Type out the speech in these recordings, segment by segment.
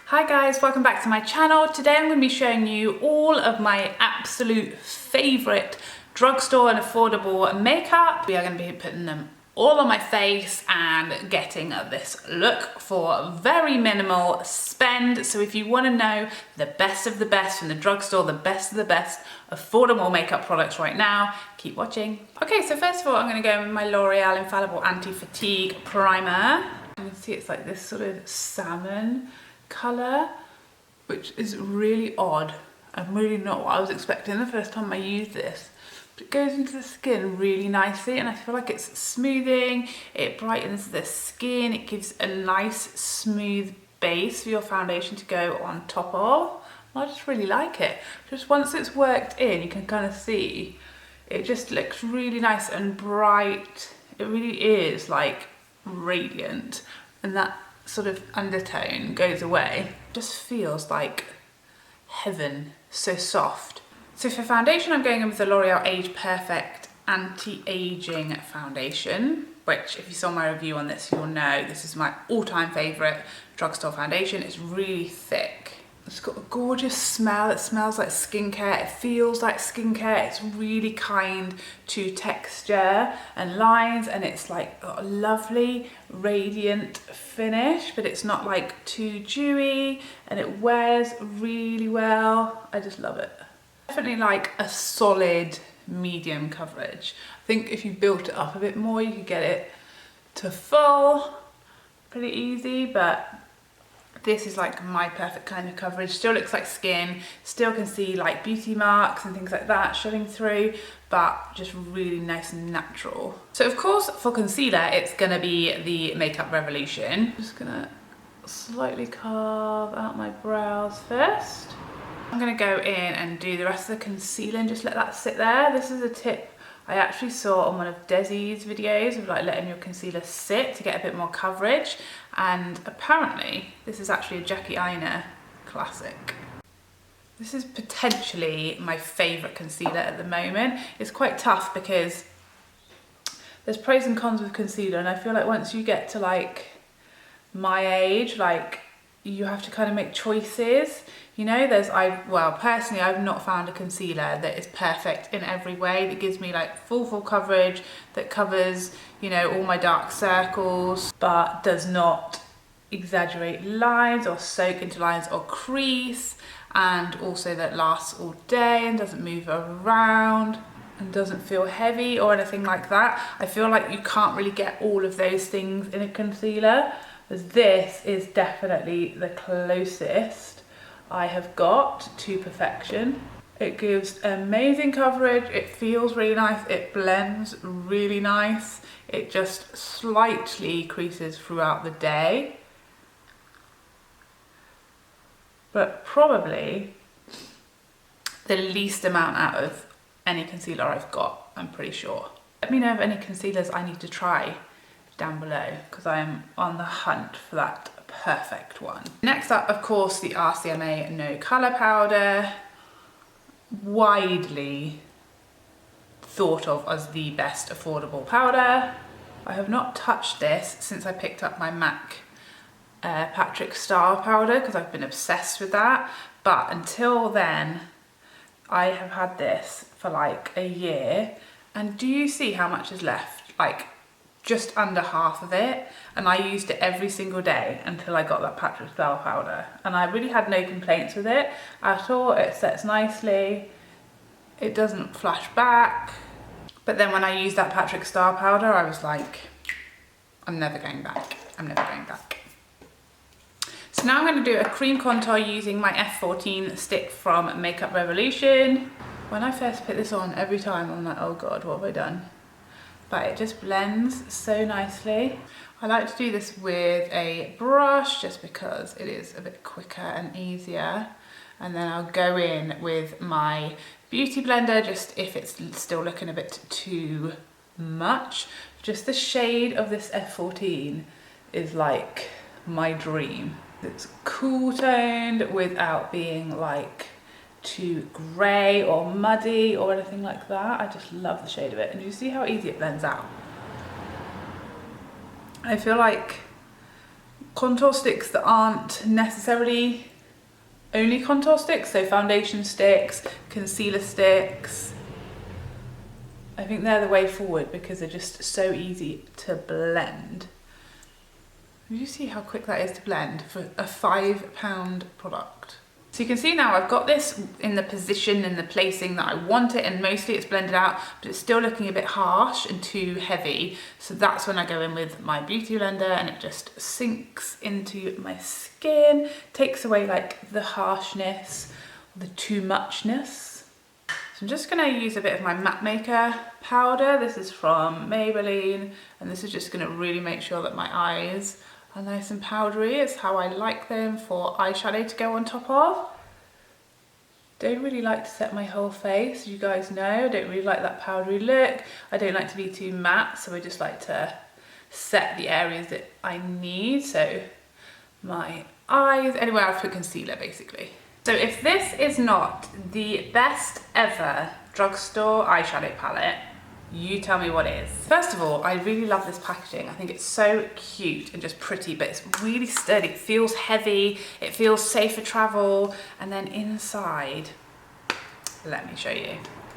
Hi guys, welcome back to my channel. Today I'm going to be showing you all of my absolute favourite drugstore and affordable makeup. We are going to be putting them all on my face and getting this look for very minimal spend. So if you want to know the best of the best from the drugstore, the best of the best affordable makeup products right now, keep watching. Okay, so first of all I'm going to go with my L'Oreal Infallible Anti-Fatigue Primer. You can see it's like this sort of salmon colour, which is really odd and really not what I was expecting the first time I used this. But it goes into the skin really nicely and I feel like it's smoothing, it brightens the skin, it gives a nice smooth base for your foundation to go on top of. I just really like it. Just once it's worked in, you can kind of see it just looks really nice and bright. It really is like radiant, and that sort of undertone goes away. Just feels like heaven, so soft. So for foundation, I'm going in with the L'Oreal Age Perfect Anti-Aging Foundation, which if you saw my review on this, you'll know this is my all-time favorite drugstore foundation. It's really thick. It's got a gorgeous smell. It smells like skincare. It feels like skincare. It's really kind to texture and lines, and it's like got a lovely radiant finish, but it's not like too dewy, and it wears really well. I just love it. Definitely like a solid medium coverage. I think if you built it up a bit more, you could get it to full pretty easy, but this is like my perfect kind of coverage. Still looks like skin, still can see like beauty marks and things like that showing through, but just really nice and natural. So of course for concealer, it's gonna be the Makeup Revolution. I'm just gonna slightly carve out my brows first. I'm gonna go in and do the rest of the concealer and just let that sit there. This is a tip I actually saw on one of Desi's videos of like letting your concealer sit to get a bit more coverage, and apparently this is actually a Jackie Aina classic. This is potentially my favourite concealer at the moment. It's quite tough because there's pros and cons with concealer, and I feel like once you get to like my age, like you have to kind of make choices. You know, personally, I've not found a concealer that is perfect in every way, that gives me like full coverage, that covers, you know, all my dark circles, but does not exaggerate lines or soak into lines or crease, and also that lasts all day and doesn't move around and doesn't feel heavy or anything like that. I feel like you can't really get all of those things in a concealer, but this is definitely the closest I have got to perfection. It gives amazing coverage, it feels really nice, it blends really nice, it just slightly creases throughout the day, but probably the least amount out of any concealer I've got, I'm pretty sure. Let me know of any concealers I need to try down below, because I am on the hunt for that perfect one. Next up, of course, the RCMA No Colour Powder, widely thought of as the best affordable powder. I have not touched this since I picked up my MAC Patrick Star powder, because I've been obsessed with that, but until then I have had this for like a year, and do you see how much is left? Like just under half of it, and I used it every single day until I got that Patrick Star powder, and I really had no complaints with it at all. It sets nicely, it doesn't flash back, but then when I used that Patrick Star powder, I was like, I'm never going back, I'm never going back. So now I'm going to do a cream contour using my F14 stick from Makeup Revolution. When I first put this on, every time I'm like, oh god, what have I done? But it just blends so nicely. I like to do this with a brush just because it is a bit quicker and easier. And then I'll go in with my beauty blender just if it's still looking a bit too much. Just the shade of this F14 is like my dream. It's cool toned without being like too grey or muddy or anything like that. I just love the shade of it, and you see how easy it blends out. I feel like contour sticks that aren't necessarily only contour sticks, so foundation sticks, concealer sticks. I think they're the way forward because they're just so easy to blend. You see how quick that is to blend for a £5 product. So you can see now I've got this in the position and the placing that I want it, and mostly it's blended out, but it's still looking a bit harsh and too heavy. So that's when I go in with my beauty blender and it just sinks into my skin, takes away like the harshness, or the too muchness. So I'm just gonna use a bit of my matte maker powder. This is from Maybelline, and this is just gonna really make sure that my eyes are nice and powdery. It's how I like them for eyeshadow to go on top of. Don't really like to set my whole face, as you guys know. I don't really like that powdery look. I don't like to be too matte, so I just like to set the areas that I need. So my eyes, anywhere I've put concealer basically. So if this is not the best ever drugstore eyeshadow palette, you tell me what is. First of all, I really love this packaging. I think it's so cute and just pretty, but it's really sturdy. It feels heavy, it feels safe for travel. And then inside, let me show you.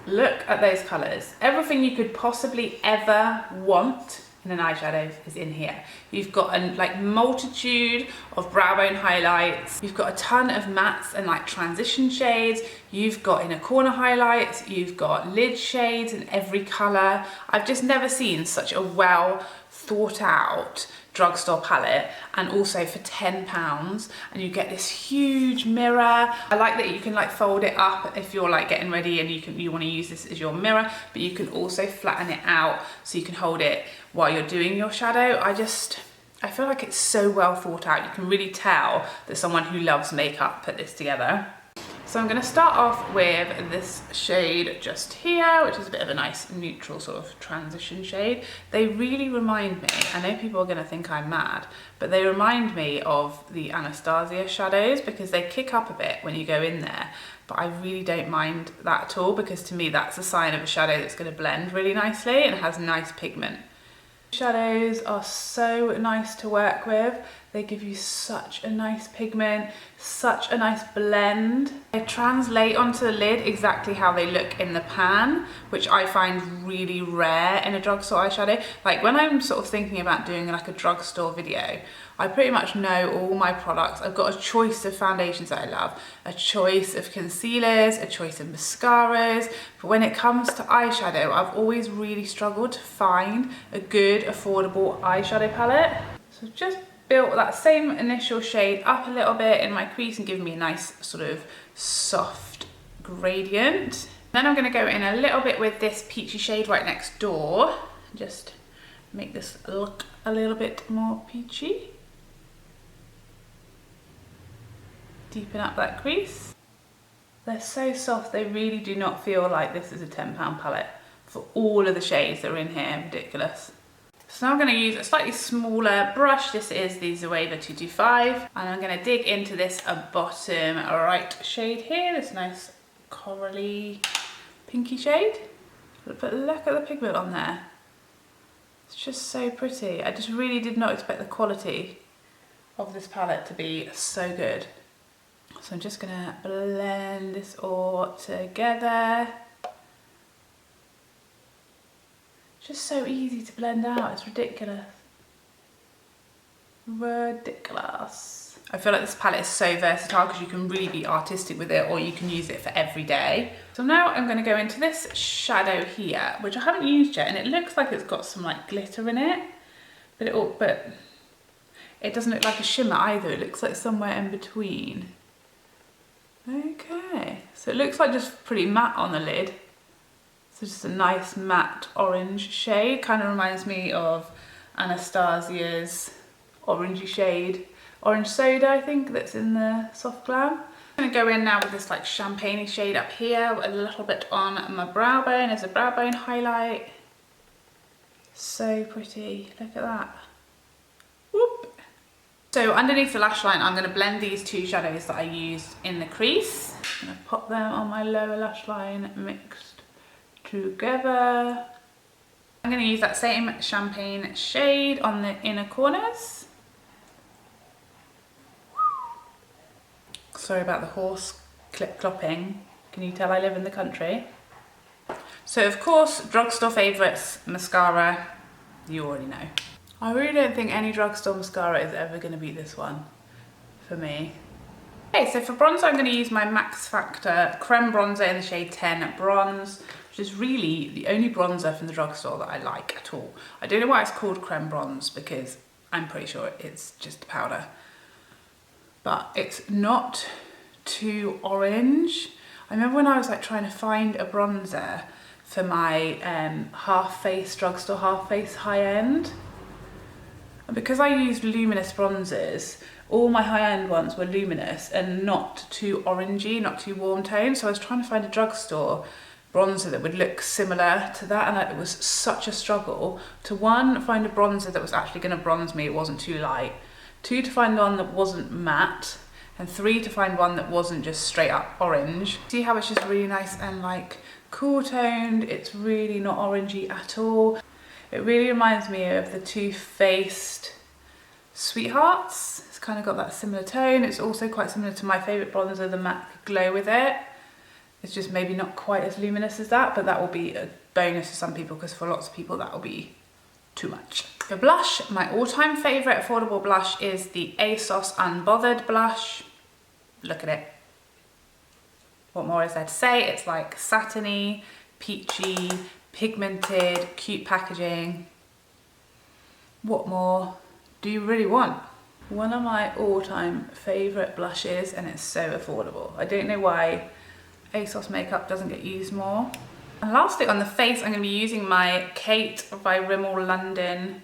Look at those colors. Everything you could possibly ever want in an eyeshadow is in here. You've got a like multitude of brow bone highlights. You've got a ton of mattes and like transition shades. You've got inner corner highlights. You've got lid shades in every color. I've just never seen such a well thought out drugstore palette, and also for £10, and you get this huge mirror. I like that you can like fold it up if you're like getting ready and you want to use this as your mirror, but you can also flatten it out so you can hold it while you're doing your shadow. I feel like it's so well thought out. You can really tell that someone who loves makeup put this together. So I'm going to start off with this shade just here, which is a bit of a nice neutral sort of transition shade. They really remind me, I know people are going to think I'm mad, but they remind me of the Anastasia shadows because they kick up a bit when you go in there. But I really don't mind that at all, because to me that's a sign of a shadow that's going to blend really nicely and has nice pigment. Shadows are so nice to work with. They give you such a nice pigment, such a nice blend. They translate onto the lid exactly how they look in the pan, which I find really rare in a drugstore eyeshadow. Like when I'm sort of thinking about doing like a drugstore video, I pretty much know all my products. I've got a choice of foundations that I love, a choice of concealers, a choice of mascaras. But when it comes to eyeshadow, I've always really struggled to find a good, affordable eyeshadow palette. So just built that same initial shade up a little bit in my crease and give me a nice sort of soft gradient. Then I'm gonna go in a little bit with this peachy shade right next door, just make this look a little bit more peachy. Deepen up that crease. They're so soft, they really do not feel like this is a £10 palette for all of the shades that are in here. Ridiculous. So now I'm going to use a slightly smaller brush. This is the Zoeva 225, and I'm going to dig into this bottom right shade here, this nice corally pinky shade. But look at the pigment on there. It's just so pretty. I just really did not expect the quality of this palette to be so good. So I'm just going to blend this all together. Just so easy to blend out, it's ridiculous. Ridiculous. I feel like this palette is so versatile because you can really be artistic with it, or you can use it for every day. So now I'm going to go into this shadow here, which I haven't used yet, and it looks like it's got some like glitter in it, but it doesn't look like a shimmer either. It looks like somewhere in between. Okay, so it looks like just pretty matte on the lid. So just a nice matte orange shade, kind of reminds me of Anastasia's orangey shade, Orange Soda, I think, that's in the Soft Glam. I'm going to go in now with this like champagne-y shade up here, a little bit on my brow bone as a brow bone highlight. So pretty, look at that. Whoop. So underneath the lash line, I'm going to blend these two shadows that I used in the crease. I'm going to pop them on my lower lash line mixed together. I'm going to use that same champagne shade on the inner corners. Sorry about the horse clopping. Can you tell I live in the country? So of course, drugstore favourites, mascara, you already know. I really don't think any drugstore mascara is ever going to beat this one for me. Okay, so for bronzer I'm going to use my Max Factor Creme Bronzer in the shade 10 Bronze, which is really the only bronzer from the drugstore that I like at all. I don't know why it's called Creme Bronze because I'm pretty sure it's just a powder. But it's not too orange. I remember when I was like trying to find a bronzer for my half face drugstore, half face high end. And because I used luminous bronzers, all my high-end ones were luminous and not too orangey, not too warm toned. So I was trying to find a drugstore bronzer that would look similar to that, and it was such a struggle to, one, find a bronzer that was actually going to bronze me, it wasn't too light, two, to find one that wasn't matte, and three, to find one that wasn't just straight up orange. See how it's just really nice and like cool toned? It's really not orangey at all. It really reminds me of the Too Faced Sweethearts. It's kind of got that similar tone. It's also quite similar to my favourite bronzer, the MAC Glow With It. It's just maybe not quite as luminous as that, but that will be a bonus for some people because for lots of people that will be too much. The blush, my all-time favourite affordable blush is the Asos Unbothered blush. Look at it. What more is there to say? It's like satiny, peachy, pigmented, cute packaging. What more do you really want? One of my all-time favourite blushes, and it's so affordable. I don't know why Asos makeup doesn't get used more. And lastly on the face, I'm going to be using my Kate by Rimmel London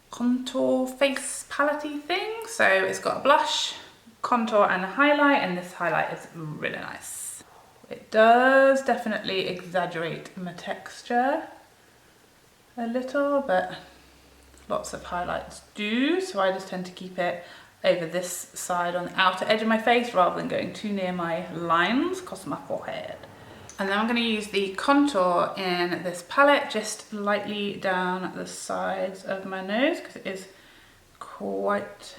contour face palette-y thing. So it's got a blush, contour and a highlight, and this highlight is really nice. It does definitely exaggerate my texture a little, but lots of highlights do, so I just tend to keep it over this side on the outer edge of my face rather than going too near my lines across my forehead. And then I'm going to use the contour in this palette just lightly down the sides of my nose because it is quite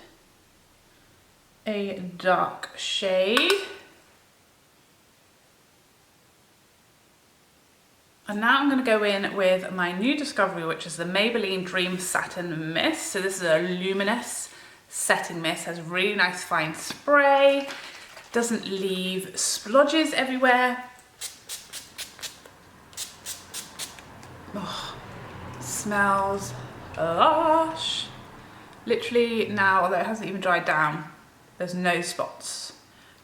a dark shade. And now I'm going to go in with my new discovery, which is the Maybelline Dream Satin Mist. So this is a luminous setting mist, has really nice fine spray, doesn't leave splodges everywhere. Oh, smells lush. Literally now, although it hasn't even dried down, there's no spots,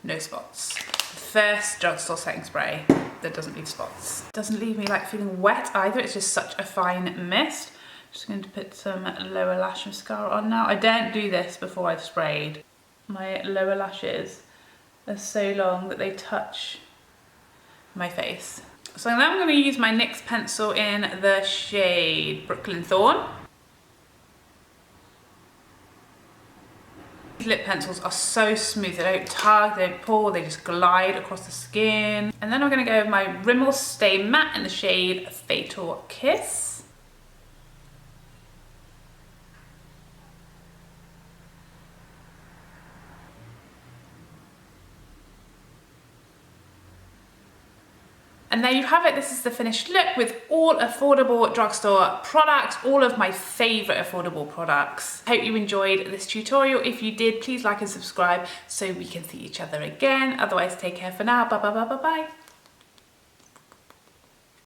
no spots. The first drugstore setting spray that doesn't leave spots. Doesn't leave me like feeling wet either, it's just such a fine mist. Just going to put some lower lash mascara on now. I don't do this before I've sprayed. My lower lashes are so long that they touch my face. So now I'm going to use my NYX pencil in the shade Brooklyn Thorn. These lip pencils are so smooth, they don't tug, they don't pull, they just glide across the skin. And then I'm going to go with my Rimmel Stay Matte in the shade Fatal Kiss. And there you have it, this is the finished look with all affordable drugstore products, all of my favourite affordable products. Hope you enjoyed this tutorial. If you did, please like and subscribe so we can see each other again. Otherwise, take care for now. Bye bye bye bye bye.